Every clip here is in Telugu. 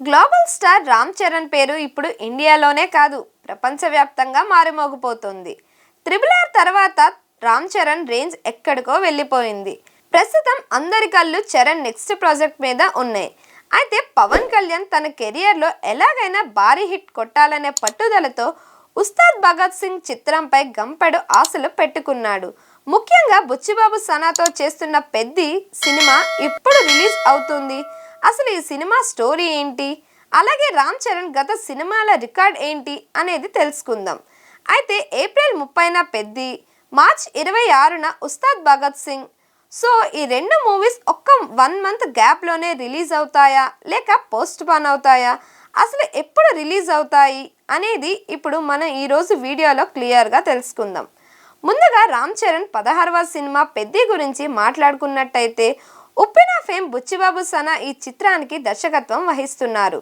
గ్లోబల్ స్టార్ రామ్ చరణ్ పేరు ఇప్పుడు ఇండియాలోనే కాదు ప్రపంచవ్యాప్తంగా మారుమోగిపోతుంది. త్రిబుల్ ఆర్ తర్వాత రామ్ చరణ్ రేంజ్ ఎక్కడికో వెళ్ళిపోయింది. ప్రస్తుతం అందరి కళ్ళు చరణ్ నెక్స్ట్ ప్రాజెక్ట్ మీద ఉన్నాయి. అయితే పవన్ కళ్యాణ్ తన కెరియర్లో ఎలాగైనా భారీ హిట్ కొట్టాలనే పట్టుదలతో ఉస్తాద్ భగత్ సింగ్ చిత్రంపై గంపెడు ఆశలు పెట్టుకున్నాడు. ముఖ్యంగా బుచ్చిబాబు సనాతో చేస్తున్న పెద్ది సినిమా ఇప్పుడు రిలీజ్ అవుతుంది. అసలు ఈ సినిమా స్టోరీ ఏంటి, అలాగే రామ్ చరణ్ గత సినిమాల రికార్డ్ ఏంటి అనేది తెలుసుకుందాం. అయితే ఏప్రిల్ 30న పెద్ది, మార్చ్ 26న ఉస్తాద్ భగత్ సింగ్. సో ఈ రెండు మూవీస్ ఒక్క 1 మంత్ గ్యాప్లోనే రిలీజ్ అవుతాయా లేక పోస్ట్ పోన్ అవుతాయా, అసలు ఎప్పుడు రిలీజ్ అవుతాయి అనేది ఇప్పుడు మనం ఈరోజు వీడియోలో క్లియర్గా తెలుసుకుందాం. ముందుగా రామ్ చరణ్ 16వ సినిమా పెద్ది గురించి మాట్లాడుకున్నట్టయితే ఉప్పెన ఫేమ్ బుచ్చిబాబు సనా ఈ చిత్రానికి దర్శకత్వం వహిస్తున్నారు.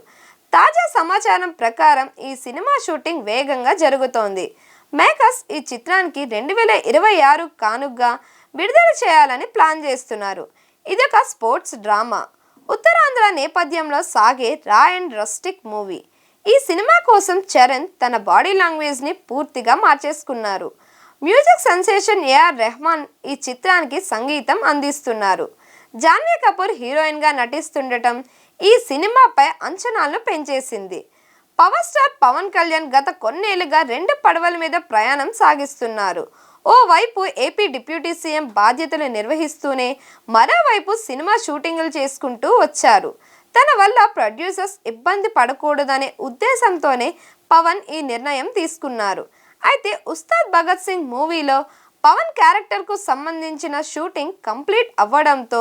తాజా సమాచారం ప్రకారం ఈ సినిమా షూటింగ్ వేగంగా జరుగుతోంది. మేకర్స్ ఈ చిత్రానికి 2026 కానుగ్గా విడుదల చేయాలని ప్లాన్ చేస్తున్నారు. ఇదొక స్పోర్ట్స్ డ్రామా, ఉత్తరాంధ్ర నేపథ్యంలో సాగే రా అండ్ రస్టిక్ మూవీ. ఈ సినిమా కోసం చరణ్ తన బాడీ లాంగ్వేజ్ని పూర్తిగా మార్చేసుకున్నారు. మ్యూజిక్ సెన్సేషన్ ఏఆర్ రెహమాన్ ఈ చిత్రానికి సంగీతం అందిస్తున్నారు. జాన్వీ కపూర్ హీరోయిన్గా నటిస్తుండటం ఈ సినిమాపై అంచనాలను పెంచేసింది. పవర్ స్టార్ పవన్ కళ్యాణ్ గత కొన్నేళ్లుగా 2 పడవల మీద ప్రయాణం సాగిస్తున్నారు. ఓవైపు ఏపీ డిప్యూటీ సీఎం బాధ్యతలు నిర్వహిస్తూనే మరోవైపు సినిమా షూటింగులు చేసుకుంటూ వచ్చారు. తన వల్ల ప్రొడ్యూసర్స్ ఇబ్బంది పడకూడదనే ఉద్దేశంతోనే పవన్ ఈ నిర్ణయం తీసుకున్నారు. అయితే ఉస్తాద్ భగత్ సింగ్ మూవీలో పవన్ క్యారెక్టర్కు సంబంధించిన షూటింగ్ కంప్లీట్ అవ్వడంతో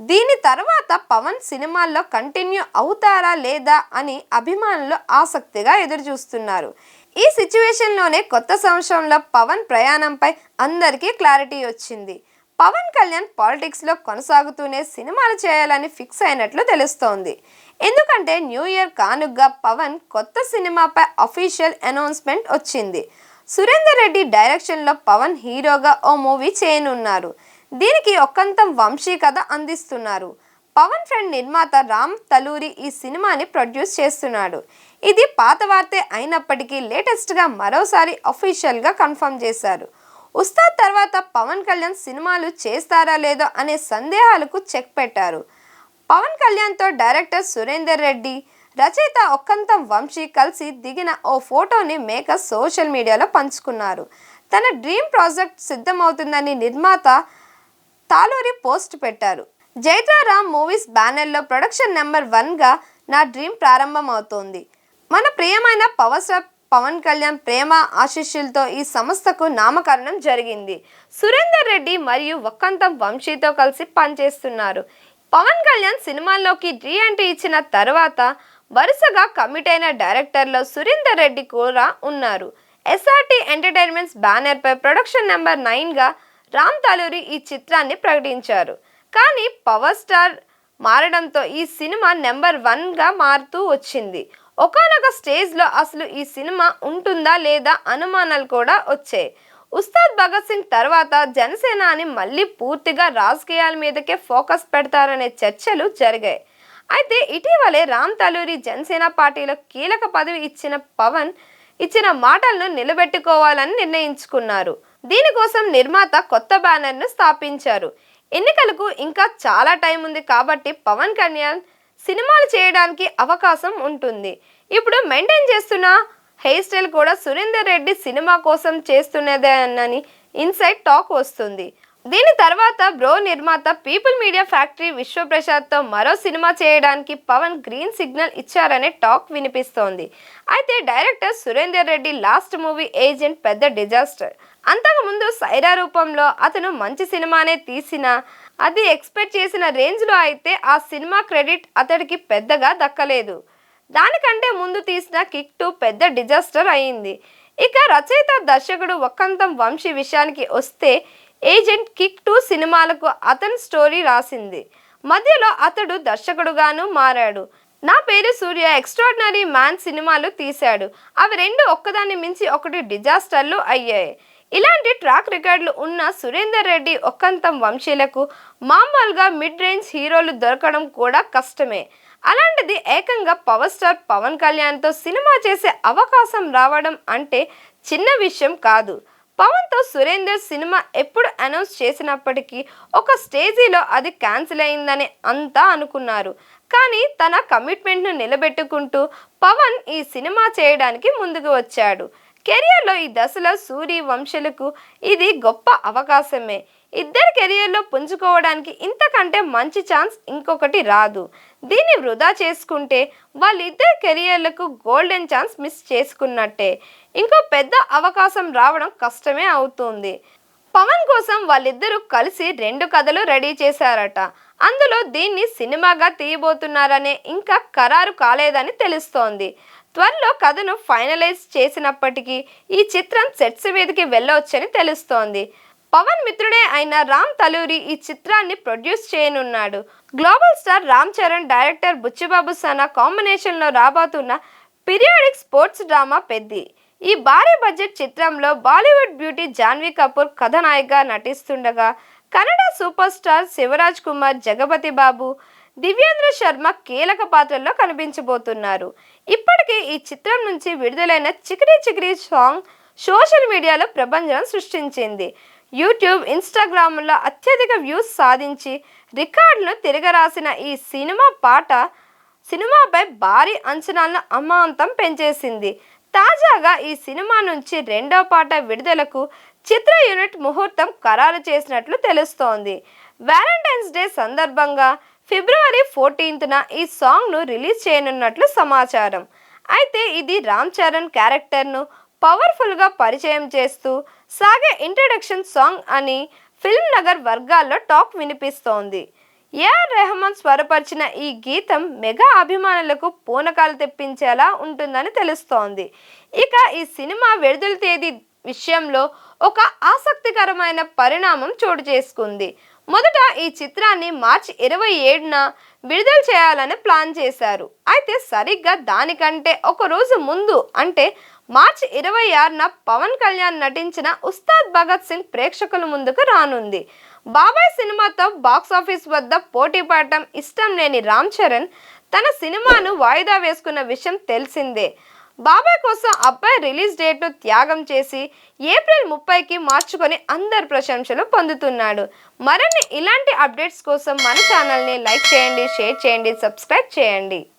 దీని తర్వాత పవన్ సినిమాల్లో కంటిన్యూ అవుతారా లేదా అని అభిమానులు ఆసక్తిగా ఎదురుచూస్తున్నారు. ఈ సిచ్యువేషన్లోనే కొత్త సంవత్సరంలో పవన్ ప్రయాణంపై అందరికీ క్లారిటీ వచ్చింది. పవన్ కళ్యాణ్ పాలిటిక్స్లో కొనసాగుతూనే సినిమాలు చేయాలని ఫిక్స్ అయినట్లు తెలుస్తోంది. ఎందుకంటే న్యూ ఇయర్ కానుగ్గా పవన్ కొత్త సినిమాపై అఫీషియల్ అనౌన్స్మెంట్ వచ్చింది. సురేందర్ రెడ్డి డైరెక్షన్లో పవన్ హీరోగా ఓ మూవీ చేయనున్నారు. దీనికి ఒక్కంతం వంశీ కథ అందిస్తున్నారు. పవన్ ఫ్రెండ్ నిర్మాత రామ్ తలూరి ఈ సినిమాని ప్రొడ్యూస్ చేస్తున్నాడు. ఇది పాత వార్తే అయినప్పటికీ లేటెస్ట్గా మరోసారి అఫీషియల్గా కన్ఫర్మ్ చేశారు. ఉస్తాద్ తర్వాత పవన్ కళ్యాణ్ సినిమాలు చేస్తారా లేదో అనే సందేహాలకు చెక్ పెట్టారు. పవన్ కళ్యాణ్తో డైరెక్టర్ సురేందర్ రెడ్డి, రచయిత ఒక్కంతం వంశీ కలిసి దిగిన ఓ ఫోటోని మేకర్స్ సోషల్ మీడియాలో పంచుకున్నారు. తన డ్రీమ్ ప్రాజెక్ట్ సిద్ధమవుతుందని నిర్మాత తాలూరి పోస్ట్ పెట్టారు. జైత్ర రామ్ మూవీస్ బ్యానర్లో ప్రొడక్షన్ నెంబర్ 1గా నా డ్రీమ్ ప్రారంభం అవుతోంది. మన ప్రియమైన పవర్ స్టార్ పవన్ కళ్యాణ్ ప్రేమ ఆశీస్సులతో ఈ సంస్థకు నామకరణం జరిగింది. సురేందర్ రెడ్డి మరియు ఒక్కంతం వంశీతో కలిసి పనిచేస్తున్నారు. పవన్ కళ్యాణ్ సినిమాల్లోకి రీ ఎంట్రీ ఇచ్చిన తర్వాత వరుసగా కమిట్ అయిన డైరెక్టర్లో సురేందర్ రెడ్డి కూడా ఉన్నారు. ఎస్ఆర్టీ ఎంటర్టైన్మెంట్స్ బ్యానర్పై ప్రొడక్షన్ నెంబర్ 9గా రామ్ తలూరి ఈ చిత్రాన్ని ప్రకటించారు. కానీ పవర్ స్టార్ మారడంతో ఈ సినిమా నెంబర్ 1గా మారుతూ వచ్చింది. ఒకానొక స్టేజ్లో అసలు ఈ సినిమా ఉంటుందా లేదా అనుమానాలు కూడా వచ్చాయి. ఉస్తాద్ భగత్ సింగ్ తర్వాత జనసేనాని మళ్ళీ పూర్తిగా రాజకీయాల మీదకే ఫోకస్ పెడతారనే చర్చలు జరిగాయి. అయితే ఇటీవలే రామ్ తలూరి జనసేన పార్టీలో కీలక పదవి ఇచ్చిన పవన్ ఇచ్చిన మాటలను నిలబెట్టుకోవాలని నిర్ణయించుకున్నారు. దీనికోసం నిర్మాత కొత్త బ్యానర్ను స్థాపించారు. ఎన్నికలకు ఇంకా చాలా టైం ఉంది కాబట్టి పవన్ కళ్యాణ్ సినిమాలు చేయడానికి అవకాశం ఉంటుంది. ఇప్పుడు మెయింటైన్ చేస్తున్న హెయిర్ స్టైల్ కూడా సురేందర్ రెడ్డి సినిమా కోసం చేస్తున్నదేనని ఇన్సైడ్ టాక్ వస్తుంది. దీని తర్వాత బ్రో నిర్మాత పీపుల్ మీడియా ఫ్యాక్టరీ విశ్వప్రసాద్తో మరో సినిమా చేయడానికి పవన్ గ్రీన్ సిగ్నల్ ఇచ్చారనే టాక్ వినిపిస్తోంది. అయితే director Surender Reddy last movie agent పెద్ద డిజాస్టర్. అంతకుముందు సైరా రూపంలో అతను మంచి సినిమానే తీసినా అది ఎక్స్పెక్ట్ చేసిన రేంజ్లో అయితే ఆ సినిమా క్రెడిట్ అతడికి పెద్దగా దక్కలేదు. దానికంటే ముందు తీసిన కిక్ 2 పెద్ద డిజాస్టర్ అయింది. ఇక రచయిత దర్శకుడు ఒక్కంతం వంశీ విషయానికి వస్తే ఏజెంట్ కిక్ 2 సినిమాలకు అతని స్టోరీ రాసింది. మధ్యలో అతడు దర్శకుడుగాను మారాడు. నా పేరు సూర్య, ఎక్స్ట్రాడినరీ మ్యాన్ సినిమాలు తీశాడు. అవి 2 ఒక్కదాన్ని మించి ఒకటి డిజాస్టర్లు అయ్యాయి. ఇలాంటి ట్రాక్ రికార్డులు ఉన్న సురేందర్ రెడ్డి ఒక్కంతం వంశీలకు మామూలుగా మిడ్ రేంజ్ హీరోలు దొరకడం కూడా కష్టమే. అలాంటిది ఏకంగా పవర్ స్టార్ పవన్ కళ్యాణ్తో సినిమా చేసే అవకాశం రావడం అంటే చిన్న విషయం కాదు. పవన్తో సురేందర్ సినిమా ఎప్పుడు అనౌన్స్ చేసినప్పటికీ ఒక స్టేజీలో అది క్యాన్సిల్ అయిందని అంతా అనుకున్నారు. కానీ తన కమిట్మెంట్ను నిలబెట్టుకుంటూ పవన్ ఈ సినిమా చేయడానికి ముందుకు వచ్చాడు. కెరియర్లో ఈ దశలో సూరి వంశలకు ఇది గొప్ప అవకాశమే. ఇద్దరి కెరియర్లో పుంజుకోవడానికి ఇంతకంటే మంచి ఛాన్స్ ఇంకొకటి రాదు. దీన్ని వృధా చేసుకుంటే వాళ్ళిద్దరి కెరియర్లకు గోల్డెన్ ఛాన్స్ మిస్ చేసుకున్నట్టే. ఇంకో పెద్ద అవకాశం రావడం కష్టమే అవుతుంది. పవన్ కోసం వాళ్ళిద్దరూ కలిసి 2 కథలు రెడీ చేశారట. అందులో దీన్ని సినిమాగా తీయబోతున్నారనే ఇంకా ఖరారు కాలేదని తెలుస్తోంది. త్వరలో కథను ఫైనలైజ్ చేసినప్పటికీ ఈ చిత్రం సెట్స్ మీదకి వెళ్ళవచ్చని తెలుస్తోంది. పవన్ మిత్రుడే అయిన రామ్ తలూరి ఈ చిత్రాన్ని ప్రొడ్యూస్ చేయనున్నాడు. Global star Ram Charan, director Buchibabu Sana కాంబినేషన్లో రాబోతున్న పీరియాడిక్ స్పోర్ట్స్ డ్రామా పెద్ది. ఈ భారీ బడ్జెట్ చిత్రంలో బాలీవుడ్ బ్యూటీ జాన్వీ కపూర్ కథానాయికగా నటిస్తుండగా కన్నడ సూపర్ స్టార్ శివరాజ్ కుమార్, జగపతి బాబు, దివ్యేంద్ర శర్మ కీలక పాత్రల్లో కనిపించబోతున్నారు. ఇప్పటికే ఈ చిత్రం నుంచి విడుదలైన చికిరి చికిరి సాంగ్ సోషల్ మీడియాలో ప్రభంజనం సృష్టించింది. యూట్యూబ్, ఇన్స్టాగ్రామ్లో అత్యధిక వ్యూస్ సాధించి రికార్డులను తిరగరాసిన ఈ సినిమా పాట సినిమాపై భారీ అంచనాలను అమాంతం పెంచేసింది. తాజాగా ఈ సినిమా నుంచి 2వ పాట విడుదలకు చిత్ర యూనిట్ ముహూర్తం ఖరారు చేసినట్లు తెలుస్తోంది. వ్యాలంటైన్స్ డే సందర్భంగా ఫిబ్రవరి 14న ఈ సాంగ్ను రిలీజ్ చేయనున్నట్లు సమాచారం. అయితే ఇది రామ్ చరణ్ క్యారెక్టర్ను పవర్ఫుల్గా పరిచయం చేస్తూ సాగే ఇంట్రడక్షన్ సాంగ్ అని ఫిల్మ్ నగర్ వర్గాల్లో టాక్ వినిపిస్తోంది. ఏఆర్ రెహమాన్ స్వరపరిచిన ఈ గీతం మెగా అభిమానులకు పూనకాలు తెప్పించేలా ఉంటుందని తెలుస్తోంది. ఇక ఈ సినిమా విడుదల తేదీ విషయంలో ఒక ఆసక్తికరమైన పరిణామం చోటు చేసుకుంది. మొదట ఈ చిత్రాన్ని మార్చి 27న విడుదల చేయాలని ప్లాన్ చేశారు. అయితే సరిగ్గా దానికంటే ఒక రోజు ముందు అంటే మార్చి 26న పవన్ కళ్యాణ్ నటించిన ఉస్తాద్ భగత్ సింగ్ ప్రేక్షకుల ముందుకు రానుంది. బాబాయ్ సినిమాతో బాక్సాఫీస్ వద్ద పోటీ పడటం ఇష్టం లేని రామ్ చరణ్ తన సినిమాను వాయిదా వేసుకున్న విషయం తెలిసిందే. బాబాయ్ కోసం అబ్బాయి రిలీజ్ డేట్ను త్యాగం చేసి ఏప్రిల్ 30కి మార్చుకొని అందరి ప్రశంసలు పొందుతున్నాడు. మరిన్ని ఇలాంటి అప్డేట్స్ కోసం మన ఛానల్ని లైక్ చేయండి, షేర్ చేయండి, సబ్స్క్రైబ్ చేయండి.